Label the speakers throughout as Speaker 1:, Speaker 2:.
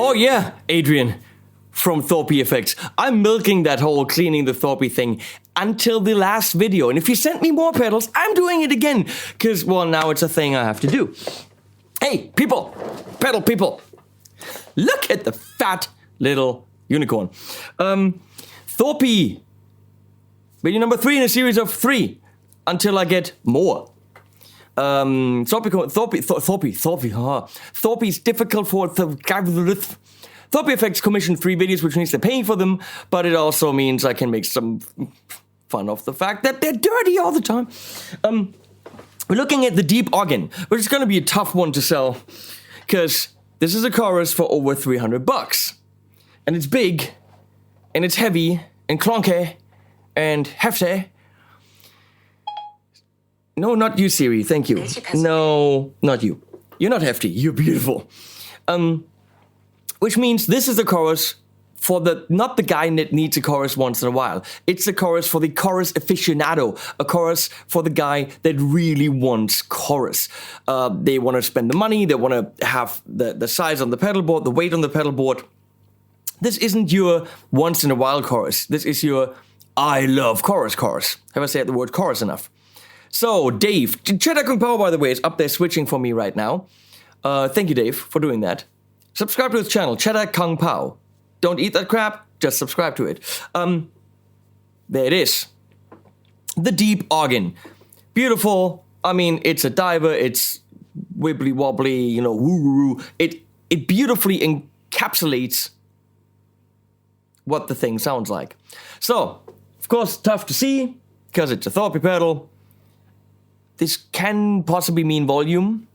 Speaker 1: Oh yeah, Adrian from Thorpy Effects. I'm milking that whole cleaning the Thorpy thing until the last video. And if you sent me more pedals, I'm doing it again. Because, well, now it's a thing I have to do. Hey, people, pedal people. Look at the fat little unicorn. Thorpy. Video number 3 in a series of 3 until I get more. Thorpy's difficult for Thorpy Effects commissioned 3 videos, which means they're paying for them, but it also means I can make some fun of the fact that they're dirty all the time. We're looking at the Deep Oggin, which is going to be a tough one to sell, because this is a chorus for over $300, and it's big, and it's heavy, and clunky, and hefty. No, not you, Siri. Thank you. No, not you. You're not hefty. You're beautiful. Which means this is the chorus for not the guy that needs a chorus once in a while. It's a chorus for the chorus aficionado. A chorus for the guy that really wants chorus. They want to spend the money. They want to have the size on the pedal board, the weight on the pedal board. This isn't your once in a while chorus. This is your I love chorus. Have I said the word chorus enough? So, Dave, Cheddar Kung Pao, by the way, is up there switching for me right now. Thank you, Dave, for doing that. Subscribe to his channel, Cheddar Kung Pao. Don't eat that crap, just subscribe to it. There it is. The Deep Oggin. Beautiful. I mean, it's a diver, it's wibbly wobbly, you know, woo-woo-woo. It beautifully encapsulates what the thing sounds like. So, of course, tough to see, because it's a Thorpy pedal. This can possibly mean volume.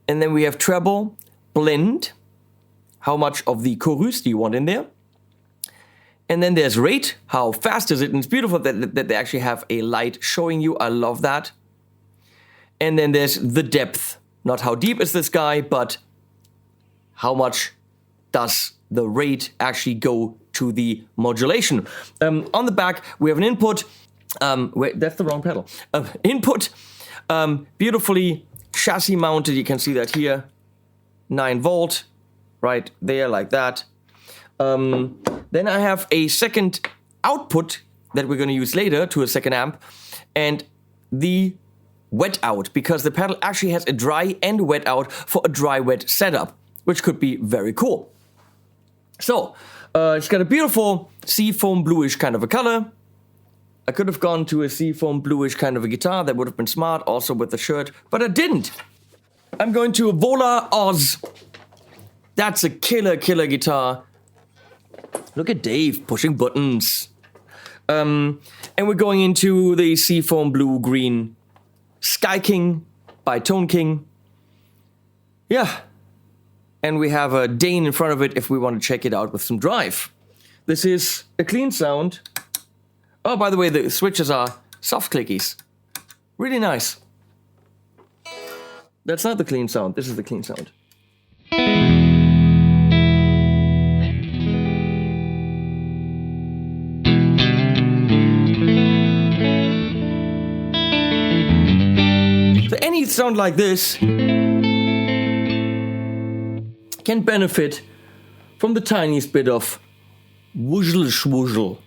Speaker 1: And then we have treble, blend. How much of the chorus do you want in there? And then there's rate. How fast is it? And it's beautiful that they actually have a light showing you. I love that. And then there's the depth. Not how deep is this guy, but how much does the rate actually go to the modulation. On the back, we have an input. Wait, that's the wrong pedal. Input, beautifully chassis mounted. You can see that here. 9 volt, right there, like that. Then I have a second output that we're going to use later to a second amp, and the wet out, because the pedal actually has a dry and wet out for a dry-wet setup, which could be very cool. So, it's got a beautiful seafoam bluish kind of a color. I could have gone to a seafoam bluish kind of a guitar. That would have been smart, also with the shirt, but I didn't. I'm going to a Vola Oz. That's a killer guitar. Look at Dave pushing buttons. And we're going into the seafoam blue-green Sky King by Tone King. Yeah. And we have a Dane in front of it if we want to check it out with some drive. This is a clean sound. Oh, by the way, the switches are soft clickies. Really nice. That's not the clean sound. This is the clean sound. So any sound like this can benefit from the tiniest bit of woozle schwoozle.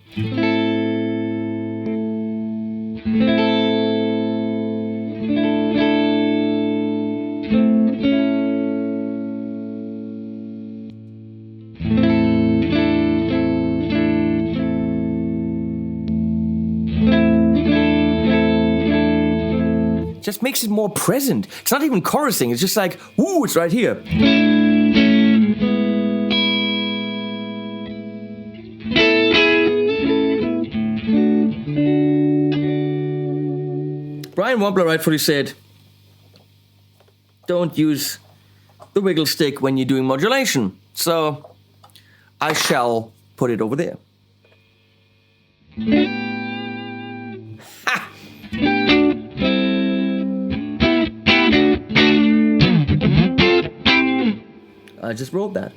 Speaker 1: Just makes it more present. It's not even chorusing, it's just like, ooh, it's right here. Brian Wobbler rightfully said, don't use the wiggle stick when you're doing modulation. So I shall put it over there. Ha! I just wrote that.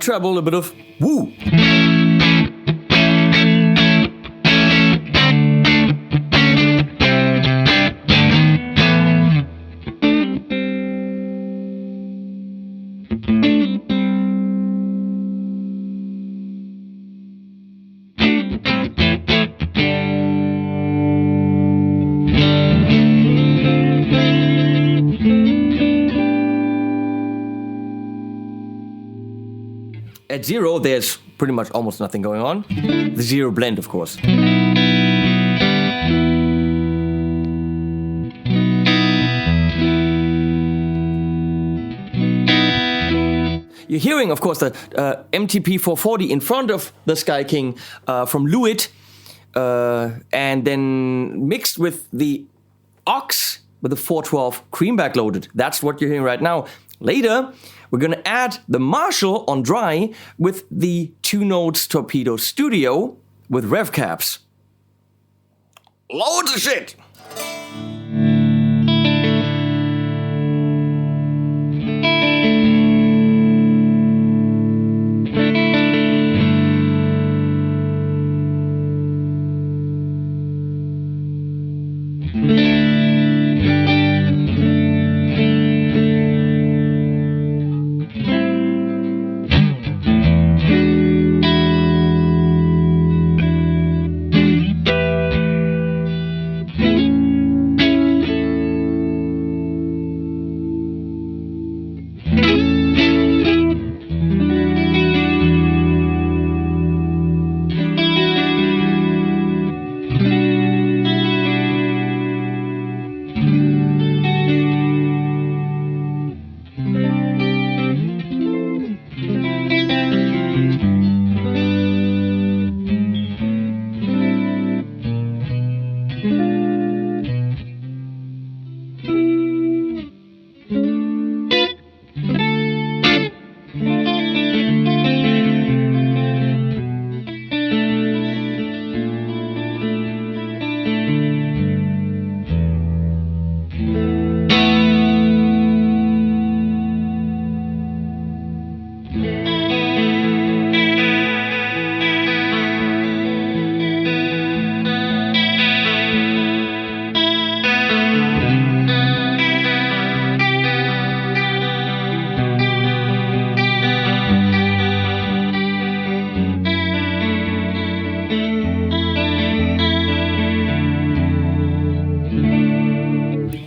Speaker 1: of treble, a bit of woo. At zero, there's pretty much almost nothing going on. The zero blend, of course. You're hearing, of course, the MTP 440 in front of the Sky King from Lewitt, and then mixed with the aux with the 412 cream backloaded. That's what you're hearing right now. Later, we're going to add the Marshall on dry with the 2 notes Torpedo Studio with rev caps. Loads of shit!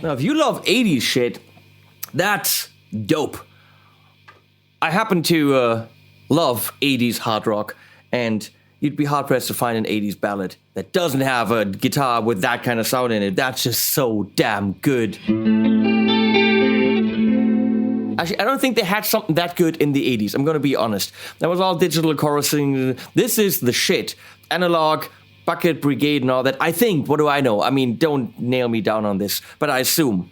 Speaker 1: Now, if you love 80s shit, that's dope. I happen to love 80s hard rock, and you'd be hard-pressed to find an 80s ballad that doesn't have a guitar with that kind of sound in it. That's just so damn good. Actually, I don't think they had something that good in the 80s, I'm gonna be honest. That was all digital chorusing. This is the shit. Analog, Bucket Brigade and all that. I think, what do I know? I mean, don't nail me down on this, but I assume.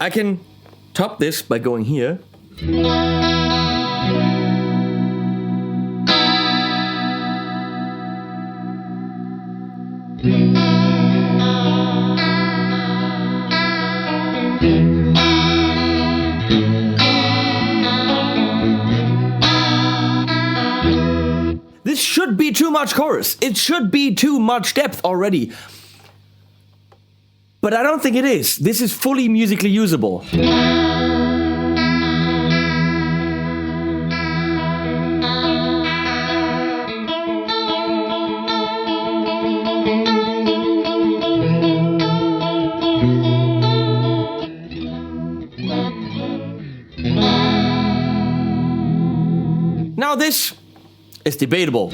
Speaker 1: I can top this by going here. This should be too much chorus. It should be too much depth already. But I don't think it is. This is fully musically usable. Now this is debatable.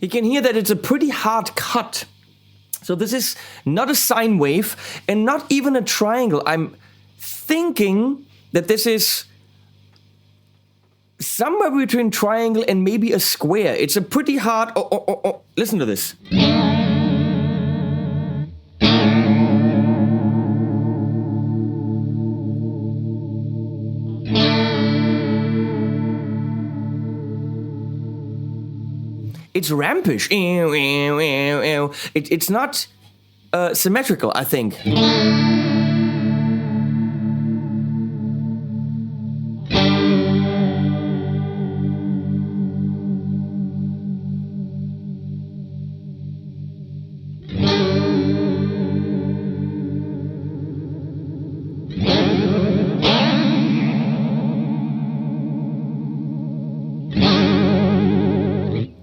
Speaker 1: You can hear that it's a pretty hard cut. So this is not a sine wave and not even a triangle. I'm thinking that this is somewhere between triangle and maybe a square. It's a pretty hard. Oh. Listen to this. It's rampish. It's not symmetrical, I think.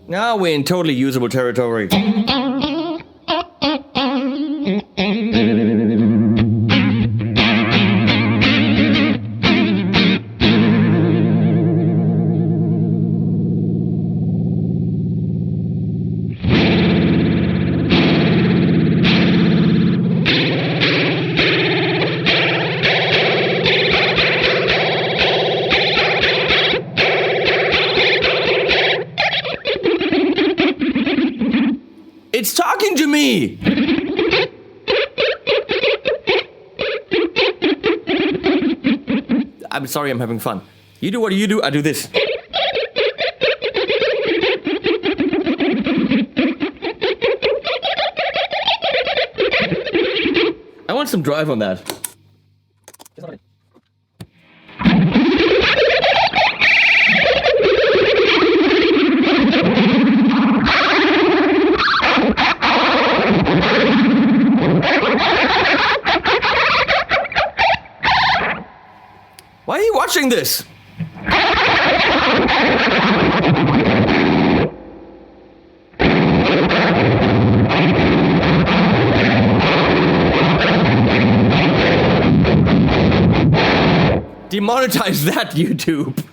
Speaker 1: Now we're in totally usable territory. It's talking to me! I'm sorry, I'm having fun. You do what you do, I do this. I want some drive on that. Why are you watching this? Demonetize that, YouTube.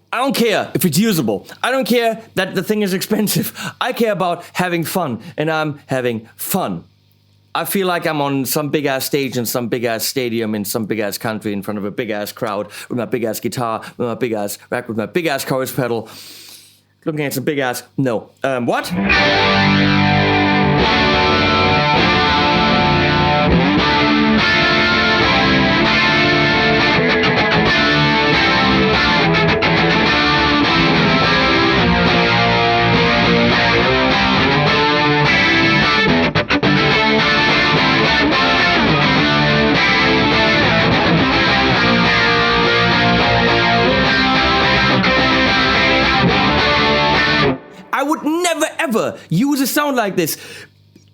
Speaker 1: I don't care if it's usable. I don't care that the thing is expensive. I care about having fun, and I'm having fun. I feel like I'm on some big-ass stage in some big-ass stadium in some big-ass country in front of a big-ass crowd with my big-ass guitar, with my big-ass rack, with my big-ass chorus pedal, looking at some big-ass... No. What? I would never ever use a sound like this.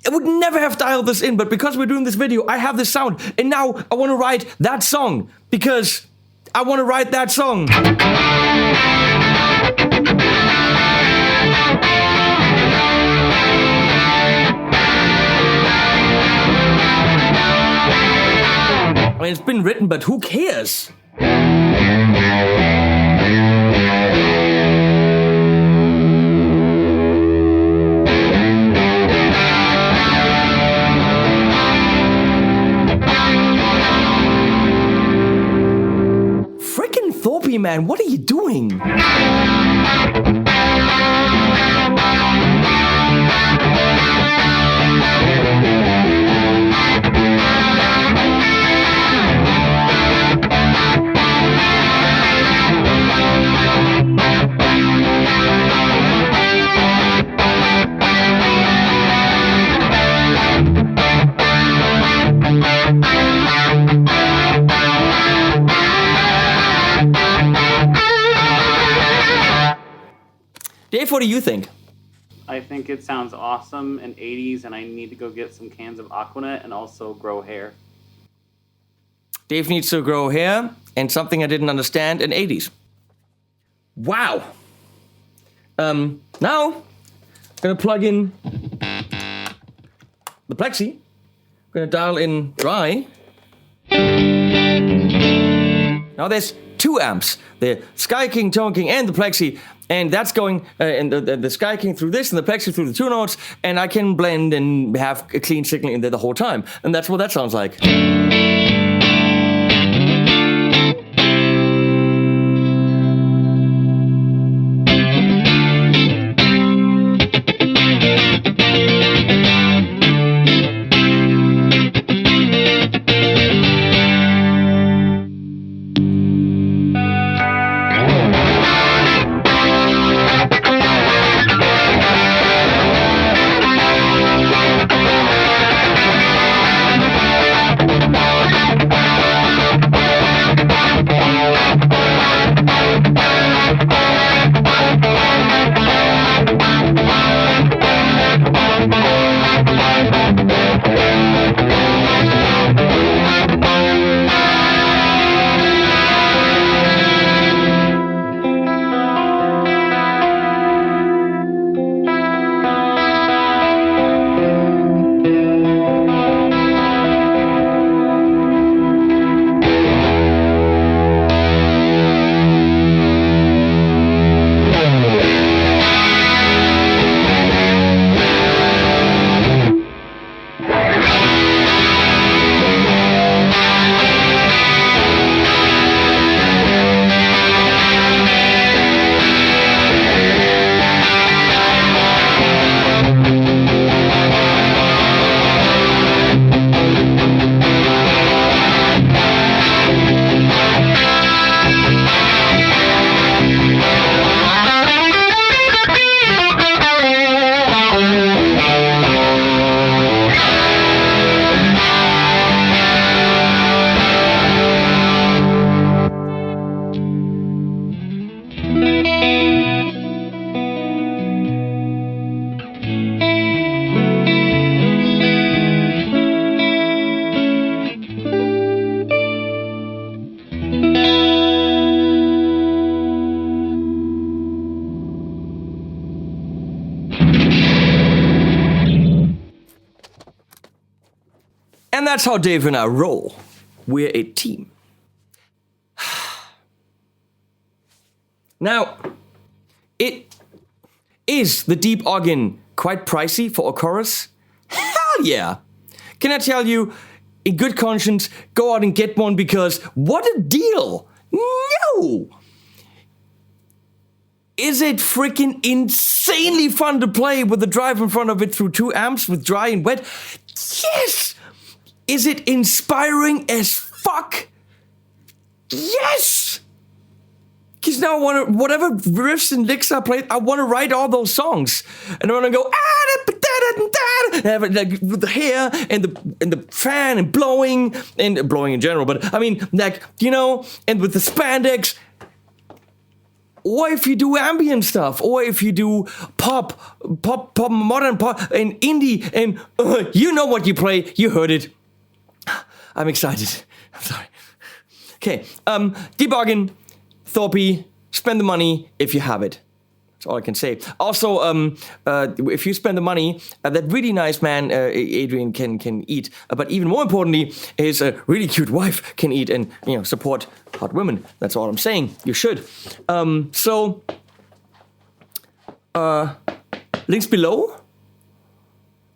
Speaker 1: I would never have dialed this in, but because we're doing this video, I have this sound, and now I want to write that song, because I want to write that song. I mean, it's been written, but who cares? Thorpy, man, what are you doing? Dave, what do you think?
Speaker 2: I think it sounds awesome in 80s, and I need to go get some cans of Aquanet and also grow hair.
Speaker 1: Dave needs to grow hair, and something I didn't understand in 80s. Wow. Now, I'm gonna plug in the plexi. I'm gonna dial in dry. Now there's 2 amps, the Sky King, Tone King, and the plexi, and that's going, and the Sky King through this, and the plexi through the 2 notes, and I can blend and have a clean signal in there the whole time, and that's what that sounds like. And that's how Dave and I roll. We're a team. Now, is the Deep Oggin quite pricey for a chorus? Hell yeah! Can I tell you, in good conscience, go out and get one because what a deal! No! Is it freaking insanely fun to play with the drive in front of it through 2 amps with dry and wet? Yes! Is it inspiring as fuck? Yes! Because now I want to, whatever riffs and licks I play, I want to write all those songs. And I want to go, and have it, like, with the hair and the fan and blowing in general. But I mean, like, you know, and with the spandex. Or if you do ambient stuff, or if you do pop, modern pop, and indie, and you know what you play, you heard it. I'm excited. I'm sorry. Okay, Deep Oggin, Thorpy, spend the money if you have it. That's all I can say. Also, if you spend the money, that really nice man, Adrian, can eat. But even more importantly, his really cute wife can eat and, you know, support hot women. That's all I'm saying. You should. Links below.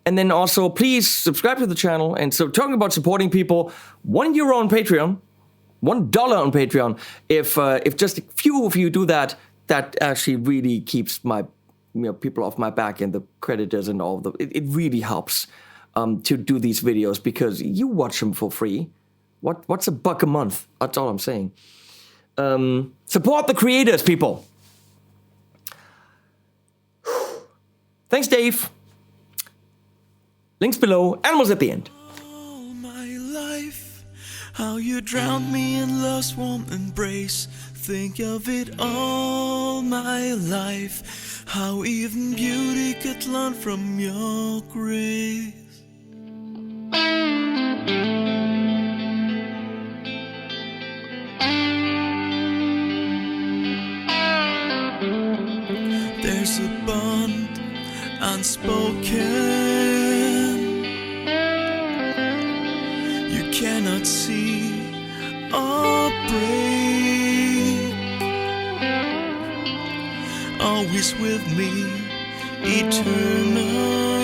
Speaker 1: And then also, please subscribe to the channel. And so, talking about supporting people, €1 on Patreon, $1 on Patreon. If just a few of you do that, that actually really keeps my, people off my back and the creditors and all the. It really helps to do these videos because you watch them for free. What's $1 a month? That's all I'm saying. Support the creators, people. Thanks, Dave. Links below, animals at the end.
Speaker 3: All my life, how you drowned me in love's warm embrace. think of it all my life, how even beauty could learn from your grace. There's a bond unspoken, you cannot see or break, always with me, eternal.